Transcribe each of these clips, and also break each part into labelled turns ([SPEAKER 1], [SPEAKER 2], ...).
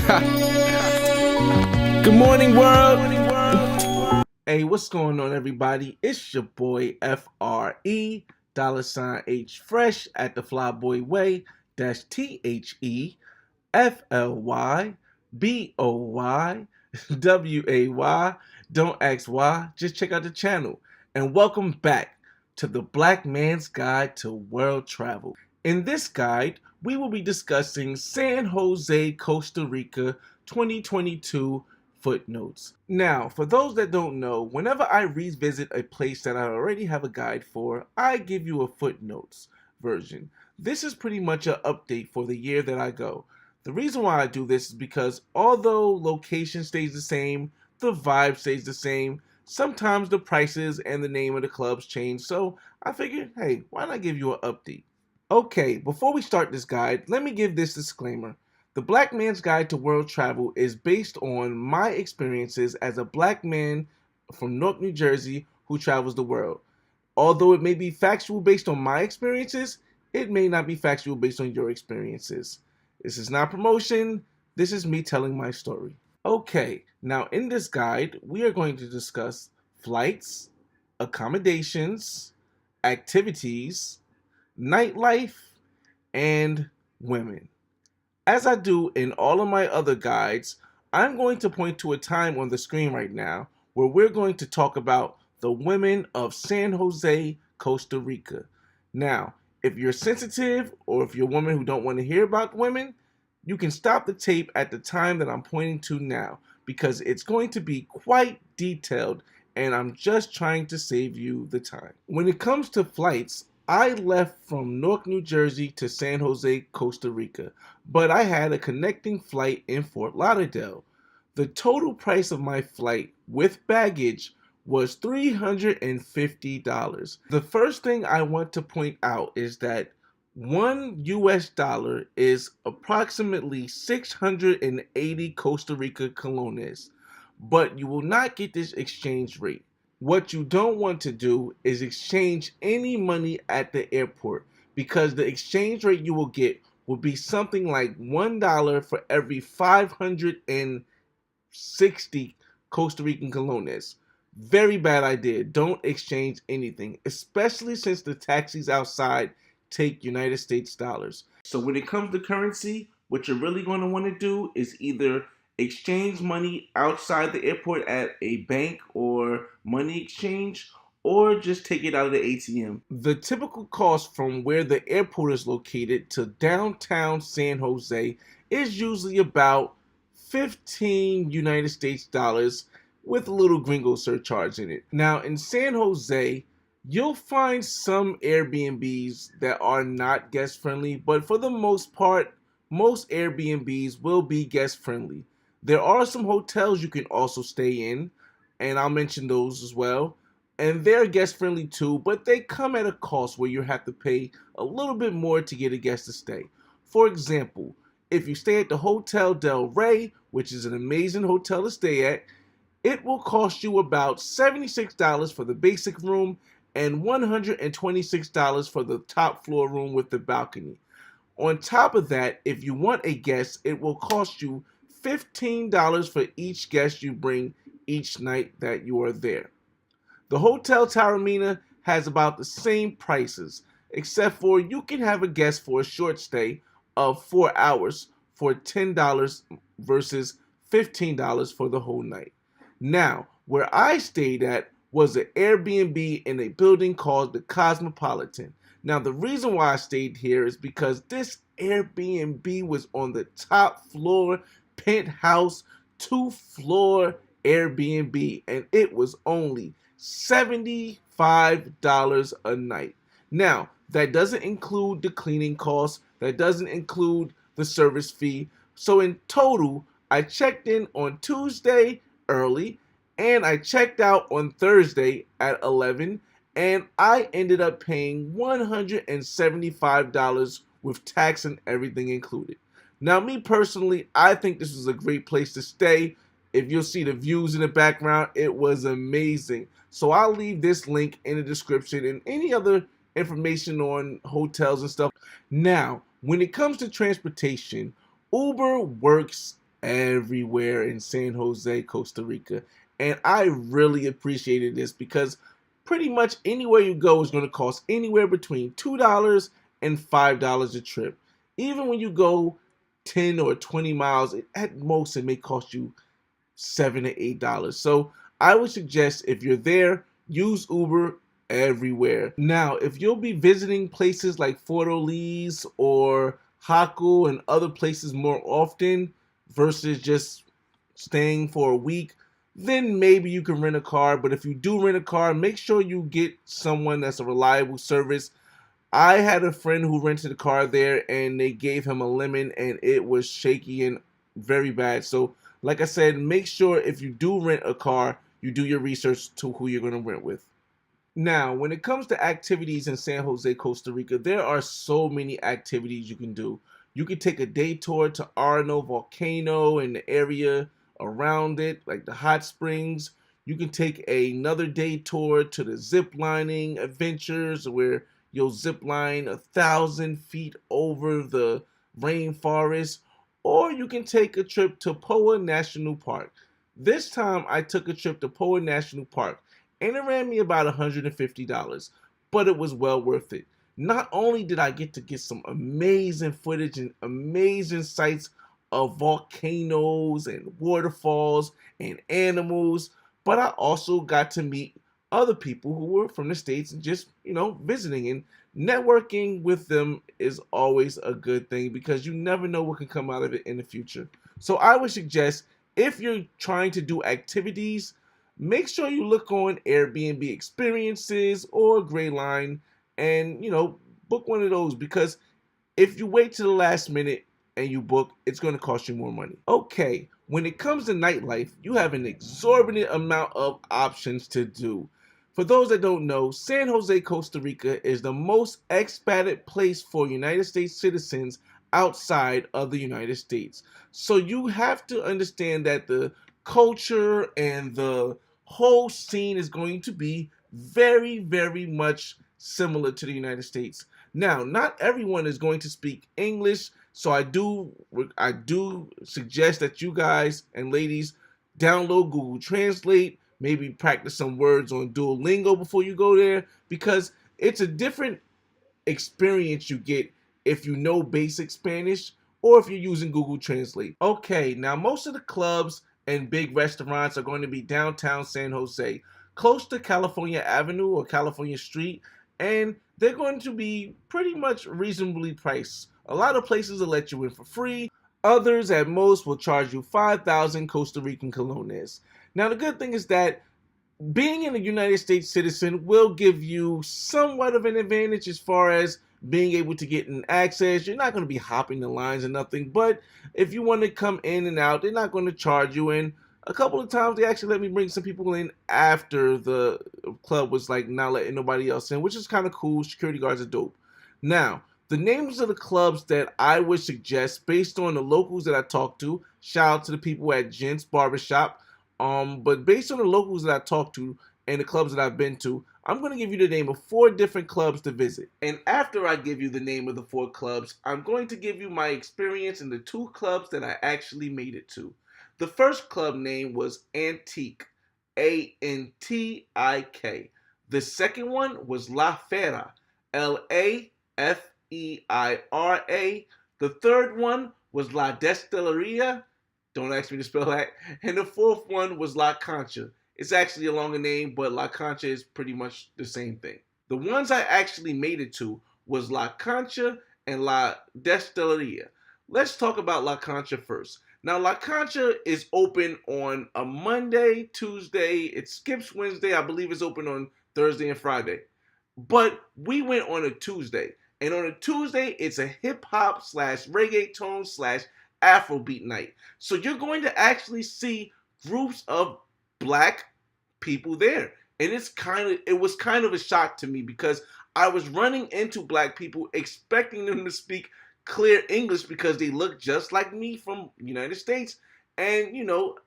[SPEAKER 1] Good morning, world. Hey, what's going on, everybody? It's your boy FRE $H Fresh at the Flyboy Way THEFLYBOYWAY. Don't ask why, just check out the channel. And welcome back to the Black Man's Guide to World Travel. In this guide, we will be discussing San Jose, Costa Rica 2022 footnotes. Now, for those that don't know, whenever I revisit a place that I already have a guide for, I give you a footnotes version. This is pretty much an update for the year that I go. The reason why I do this is because although location stays the same, the vibe stays the same, sometimes the prices and the name of the clubs change, so I figured, hey, why not give you an update? Okay, before we start this guide, let me give this disclaimer. The Black Man's Guide to World Travel is based on my experiences as a black man from Newark, New Jersey who travels the world. Although it may be factual based on my experiences, it may not be factual based on your experiences. This is not promotion, this is me telling my story. Okay, now in this guide, we are going to discuss flights, accommodations, activities, nightlife, and women. As I do in all of my other guides, I'm going to point to a time on the screen right now where we're going to talk about the women of San Jose, Costa Rica. Now, if you're sensitive or if you're a woman who don't want to hear about women, you can stop the tape at the time that I'm pointing to now because it's going to be quite detailed and I'm just trying to save you the time. When it comes to flights, I left from Newark, New Jersey to San Jose, Costa Rica, but I had a connecting flight in Fort Lauderdale. The total price of my flight with baggage was $350. The first thing I want to point out is that $1 is approximately 680 Costa Rica colones, but you will not get this exchange rate. What you don't want to do is exchange any money at the airport because the exchange rate you will get will be something like $1 for every 560 Costa Rican colones. Very bad idea. Don't exchange anything, especially since the taxis outside take United States dollars. So when it comes to currency, what you're really going to want to do is either exchange money outside the airport at a bank or money exchange, or just take it out of the ATM. The typical cost from where the airport is located to downtown San Jose is usually about 15 United States dollars with a little gringo surcharge in it. Now in San Jose, you'll find some Airbnbs that are not guest friendly, but for the most part, most Airbnbs will be guest friendly. There are some hotels you can also stay in, and I'll mention those as well. And they're guest friendly too, but they come at a cost where you have to pay a little bit more to get a guest to stay. For example, if you stay at the Hotel Del Rey, which is an amazing hotel to stay at, it will cost you about $76 for the basic room and $126 for the top floor room with the balcony. On top of that, if you want a guest, it will cost you $15 for each guest you bring each night that you are there. The Hotel Taormina has about the same prices, except for you can have a guest for a short stay of 4 hours for $10 versus $15 for the whole night. Now, where I stayed at was an Airbnb in a building called the Cosmopolitan. Now, the reason why I stayed here is because this Airbnb was on the top floor, penthouse, 2-floor Airbnb, and it was only $75 a night. Now, that doesn't include the cleaning costs, that doesn't include the service fee. So in total, I checked in on Tuesday early, and I checked out on Thursday at 11, and I ended up paying $175 with tax and everything included. Now, me personally, I think this was a great place to stay. If you'll see the views in the background, it was amazing. So I'll leave this link in the description and any other information on hotels and stuff. Now, when it comes to transportation, Uber works everywhere in San Jose, Costa Rica. And I really appreciated this because pretty much anywhere you go is going to cost anywhere between $2 and $5 a trip. Even when you go 10 or 20 miles, at most it may cost you $7 to $8. So I would suggest if you're there, use Uber everywhere. Now, if you'll be visiting places like Fort Orleans or Haku and other places more often versus just staying for a week, then maybe you can rent a car. But if you do rent a car, make sure you get someone that's a reliable service. I had a friend who rented a car there and they gave him a lemon and it was shaky and very bad. So like I said, make sure if you do rent a car, you do your research to who you're going to rent with. Now, when it comes to activities in San Jose, Costa Rica, there are so many activities you can do. You can take a day tour to Arno Volcano and the area around it, like the hot springs. You can take another day tour to the zip lining adventures where you'll zip line 1,000 feet over the rainforest. Or you can take a trip to Poa National Park. This time I took a trip to Poa National Park and it ran me about $150, but it was well worth it. Not only did I get some amazing footage and amazing sights of volcanoes and waterfalls and animals, but I also got to meet other people who were from the States and just, visiting, and networking with them is always a good thing because you never know what can come out of it in the future. So I would suggest if you're trying to do activities, make sure you look on Airbnb experiences or Greyline and, book one of those, because if you wait to the last minute and you book, it's going to cost you more money. Okay, when it comes to nightlife, you have an exorbitant amount of options to do. For those that don't know, San Jose, Costa Rica is the most expatriate place for United States citizens outside of the United States. So you have to understand that the culture and the whole scene is going to be very, very much similar to the United States. Now, not everyone is going to speak English, so I do suggest that you guys and ladies download Google Translate, maybe practice some words on Duolingo before you go there, because it's a different experience you get if you know basic Spanish or if you're using Google Translate. Okay, now most of the clubs and big restaurants are going to be downtown San Jose, close to California Avenue or California Street, and they're going to be pretty much reasonably priced. A lot of places will let you in for free. Others at most will charge you 5,000 Costa Rican colones. Now the good thing is that being a United States citizen will give you somewhat of an advantage as far as being able to get an access. You're not going to be hopping the lines or nothing, but if you want to come in and out, they're not going to charge you. And a couple of times they actually let me bring some people in after the club was like not letting nobody else in, which is kind of cool. Security guards are dope. Now, the names of the clubs that I would suggest based on the locals that I talked to, shout out to the people at Gents Barbershop, but based on the locals that I talked to and the clubs that I've been to, I'm going to give you the name of 4 different clubs to visit. And after I give you the name of the 4 clubs, I'm going to give you my experience in the 2 clubs that I actually made it to. The first club name was Antique, Antik. The second one was La Fera, Lafeira. The third one was La Destilería, don't ask me to spell that, and the fourth one was La Concha. It's actually a longer name, but La Concha is pretty much the same thing. The ones I actually made it to was La Concha and La Destilería. Let's talk about La Concha first. Now, La Concha is open on a Monday, Tuesday. It skips Wednesday. I believe it's open on Thursday and Friday. But we went on a Tuesday. And on a Tuesday, it's a hip-hop / reggaeton / Afrobeat night. So you're going to actually see groups of black people there. And it was kind of a shock to me because I was running into black people expecting them to speak clear English because they look just like me from United States, and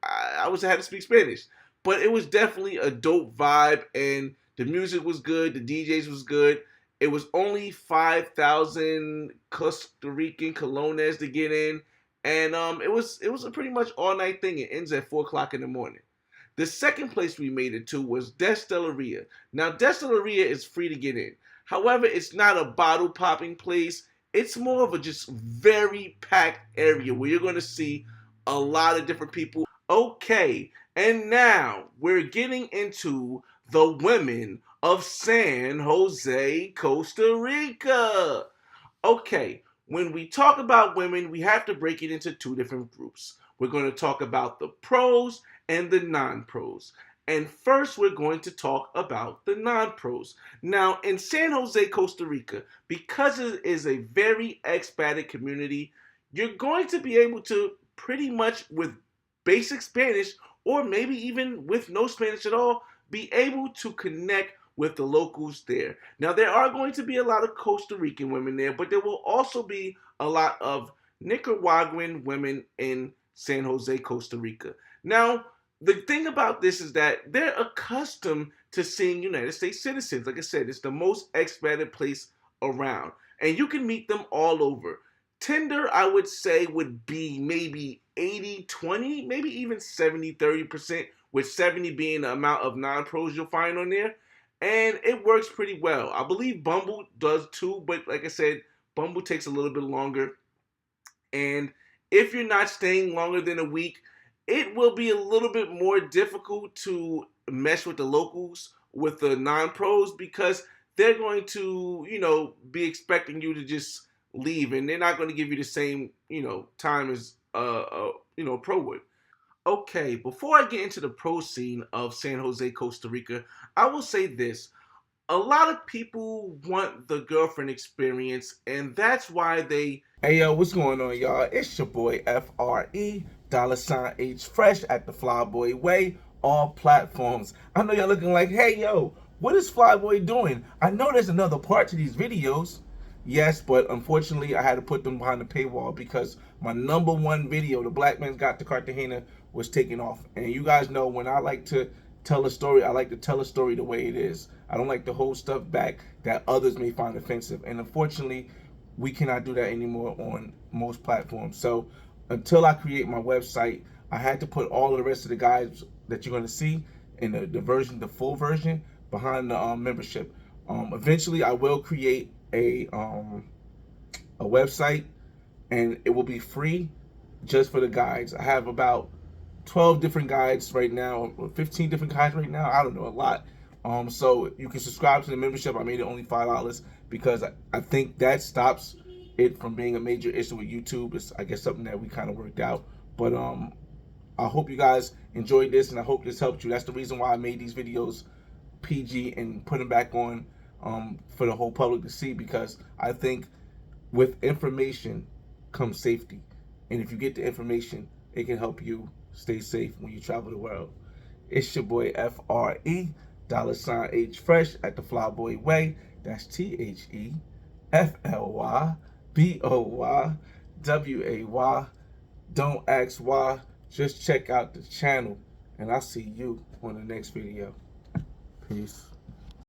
[SPEAKER 1] I had to speak Spanish, but it was definitely a dope vibe, and the music was good, the DJs was good. It was only 5,000 Costa Rican colones to get in, and it was a pretty much all night thing. It ends at 4 o'clock in the morning. The second place we made it to was Destileria. Now, Destileria is free to get in. However, it's not a bottle popping place. It's more of a just very packed area where you're going to see a lot of different people. Okay, and now we're getting into the women of San Jose, Costa Rica. Okay, when we talk about women, we have to break it into two different groups. We're going to talk about the pros and the non-pros. And first, we're going to talk about the non-pros. Now, in San Jose, Costa Rica, because it is a very expatriate community, you're going to be able to pretty much with basic Spanish, or maybe even with no Spanish at all, be able to connect with the locals there. Now, there are going to be a lot of Costa Rican women there, but there will also be a lot of Nicaraguan women in San Jose, Costa Rica. Now, the thing about this is that they're accustomed to seeing United States citizens. Like I said, it's the most expatriate place around, and you can meet them all over. Tinder, I would say, would be maybe 80-20, maybe even 70-30%, with 70 being the amount of non-pros you'll find on there. And it works pretty well. I believe Bumble does too, but like I said, Bumble takes a little bit longer. And if you're not staying longer than a week, it will be a little bit more difficult to mesh with the locals, with the non-pros, because they're going to, be expecting you to just leave, and they're not going to give you the same, time as pro would. Okay, before I get into the pro scene of San Jose, Costa Rica, I will say this. A lot of people want the girlfriend experience, and that's why they... Hey, yo, what's going on, y'all? It's your boy, FRE, $H Fresh at the Flyboy Way, all platforms. I know y'all looking like, hey, yo, what is Flyboy doing? I know there's another part to these videos. Yes, but unfortunately, I had to put them behind the paywall because my #1 video, The Black Man's Got to Cartagena, was taken off. And you guys know when I like to tell a story, I like to tell a story the way it is. I don't like to hold stuff back that others may find offensive. And unfortunately, we cannot do that anymore on most platforms. So until I create my website, I had to put all of the rest of the guides that you're going to see in the full version behind the membership. Eventually, I will create a website, and it will be free just for the guides. I have about 12 different guides right now, 15 different guides right now. I don't know, a lot. So you can subscribe to the membership. I made it only $5 because I think that stops it from being a major issue with YouTube. It's, I guess, something that we kind of worked out. But I hope you guys enjoyed this, and I hope this helped you. That's the reason why I made these videos PG and put them back on for the whole public to see, because I think with information comes safety. And if you get the information, it can help you stay safe when you travel the world. It's your boy FRE, $H Fresh at the Flyboy Way. That's THEFLYBOYWAY. Don't ask why, just check out the channel, and I'll see you on the next video. Peace.